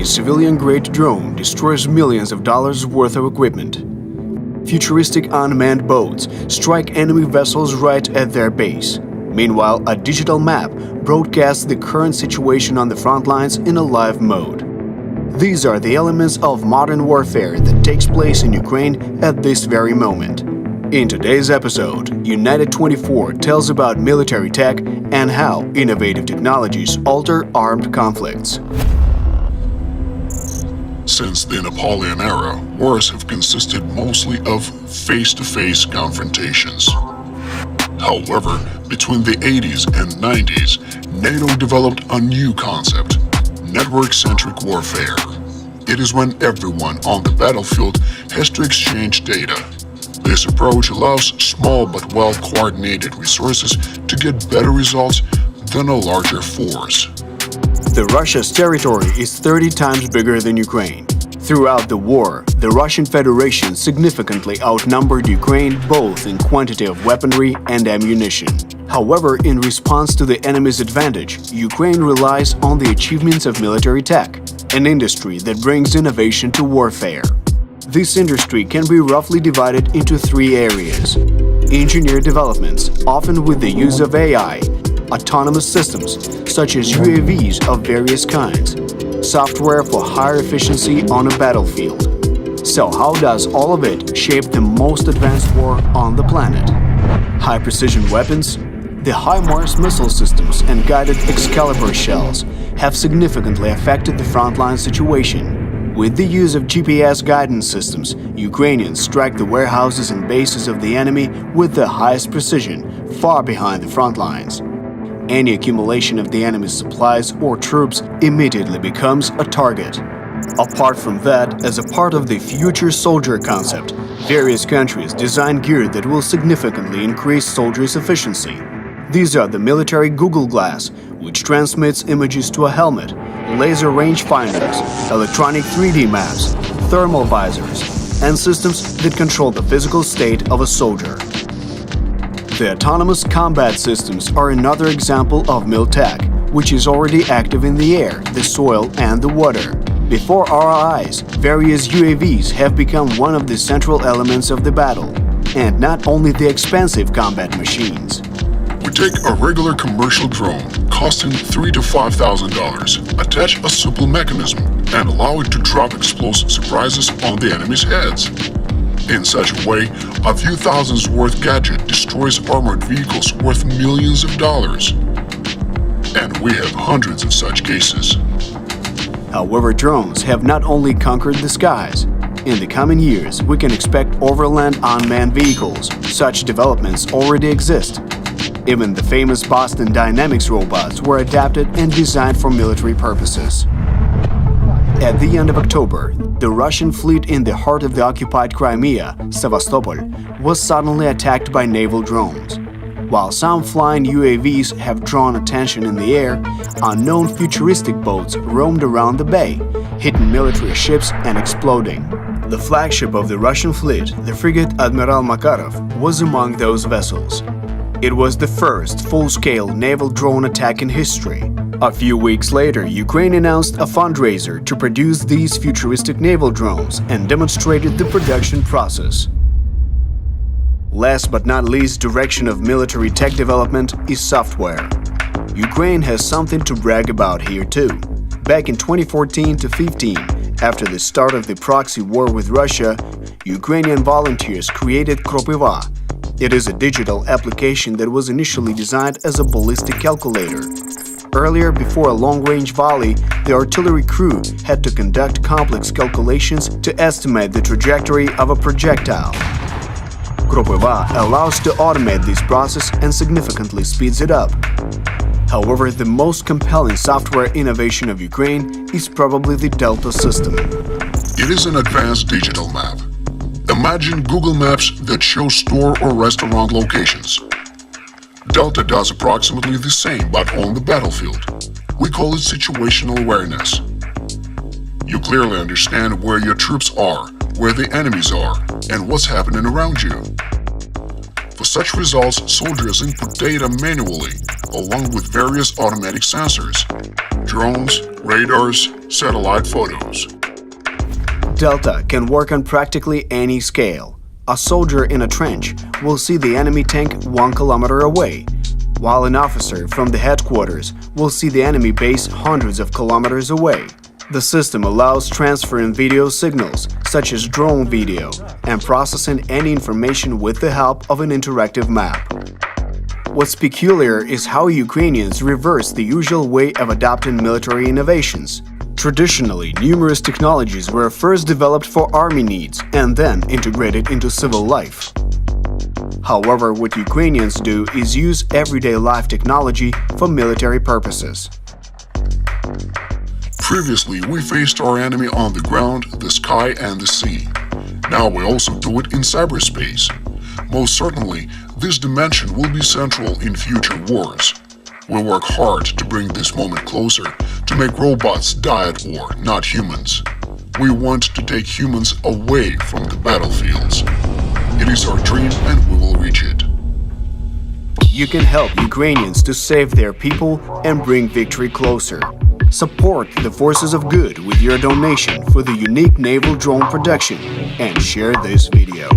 Ukraine's civilian-grade drone destroys millions of dollars worth of equipment. Futuristic unmanned boats strike enemy vessels right at their base. Meanwhile, a digital map broadcasts the current situation on the front lines in a live mode. These are the elements of modern warfare that takes place in Ukraine at this very moment. In today's episode, United 24 tells about military tech and how innovative technologies alter armed conflicts. Since the Napoleon era, wars have consisted mostly of face-to-face confrontations. However, between the 80s and 90s, NATO developed a new concept: network-centric warfare. It is when everyone on the battlefield has to exchange data. This approach allows small but well-coordinated resources to get better results than a larger force. Russia's territory is 30 times bigger than Ukraine. Throughout the war, the Russian Federation significantly outnumbered Ukraine both in quantity of weaponry and ammunition. However, in response to the enemy's advantage, Ukraine relies on the achievements of military tech, an industry that brings innovation to warfare. This industry can be roughly divided into three areas: engineered developments, often with the use of AI, autonomous systems, such as UAVs of various kinds, software for higher efficiency on a battlefield. So how does all of it shape the most advanced war on the planet? High-precision weapons? The HIMARS missile systems and guided Excalibur shells have significantly affected the frontline situation. With the use of GPS guidance systems, Ukrainians strike the warehouses and bases of the enemy with the highest precision, far behind the front lines. Any accumulation of the enemy's supplies or troops immediately becomes a target. Apart from that, as a part of the future soldier concept, various countries design gear that will significantly increase soldiers' efficiency. These are the military Google Glass, which transmits images to a helmet, laser rangefinders, electronic 3D maps, thermal visors, and systems that control the physical state of a soldier. The autonomous combat systems are another example of MilTech, which is already active in the air, the soil, and the water. Before our eyes, various UAVs have become one of the central elements of the battle, and not only the expensive combat machines. We take a regular commercial drone costing $3,000 to $5,000, attach a simple mechanism, and allow it to drop explosive surprises on the enemy's heads. In such a way, a few thousands worth gadget destroys armored vehicles worth millions of dollars. And we have hundreds of such cases. However, drones have not only conquered the skies. In the coming years, we can expect overland unmanned vehicles. Such developments already exist. Even the famous Boston Dynamics robots were adapted and designed for military purposes. At the end of October, the Russian fleet in the heart of the occupied Crimea, Sevastopol, was suddenly attacked by naval drones. While some flying UAVs have drawn attention in the air, unknown futuristic boats roamed around the bay, hitting military ships and exploding. The flagship of the Russian fleet, the frigate Admiral Makarov, was among those vessels. It was the first full-scale naval drone attack in history. A few weeks later, Ukraine announced a fundraiser to produce these futuristic naval drones and demonstrated the production process. Last but not least, direction of military tech development is software. Ukraine has something to brag about here too. Back in 2014 to 15, after the start of the proxy war with Russia, Ukrainian volunteers created Kropyva. It is a digital application that was initially designed as a ballistic calculator. Earlier, before a long-range volley, the artillery crew had to conduct complex calculations to estimate the trajectory of a projectile. Kropyva allows to automate this process and significantly speeds it up. However, the most compelling software innovation of Ukraine is probably the Delta system. It is an advanced digital map. Imagine Google Maps that show store or restaurant locations. Delta does approximately the same, but on the battlefield. We call it situational awareness. You clearly understand where your troops are, where the enemies are, and what's happening around you. For such results, soldiers input data manually, along with various automatic sensors, drones, radars, Satellite photos. Delta can work on practically any scale. A soldier in a trench will see the enemy tank 1 kilometer away, while an officer from the headquarters will see the enemy base hundreds of kilometers away. The system allows transferring video signals, such as drone video, and processing any information with the help of an interactive map. What's peculiar is how Ukrainians reverse the usual way of adopting military innovations. Traditionally, numerous technologies were first developed for army needs and then integrated into civil life. However, what Ukrainians do is use everyday life technology for military purposes. Previously, we faced our enemy on the ground, the sky, and the sea. Now we also do it in cyberspace. Most certainly, this dimension will be central in future wars. We work hard to bring this moment closer, to make robots die at war, not humans. We want to take humans away from the battlefields. It is our dream and we will reach it. You can help Ukrainians to save their people and bring victory closer. Support the forces of good with your donation for the unique naval drone production and share this video.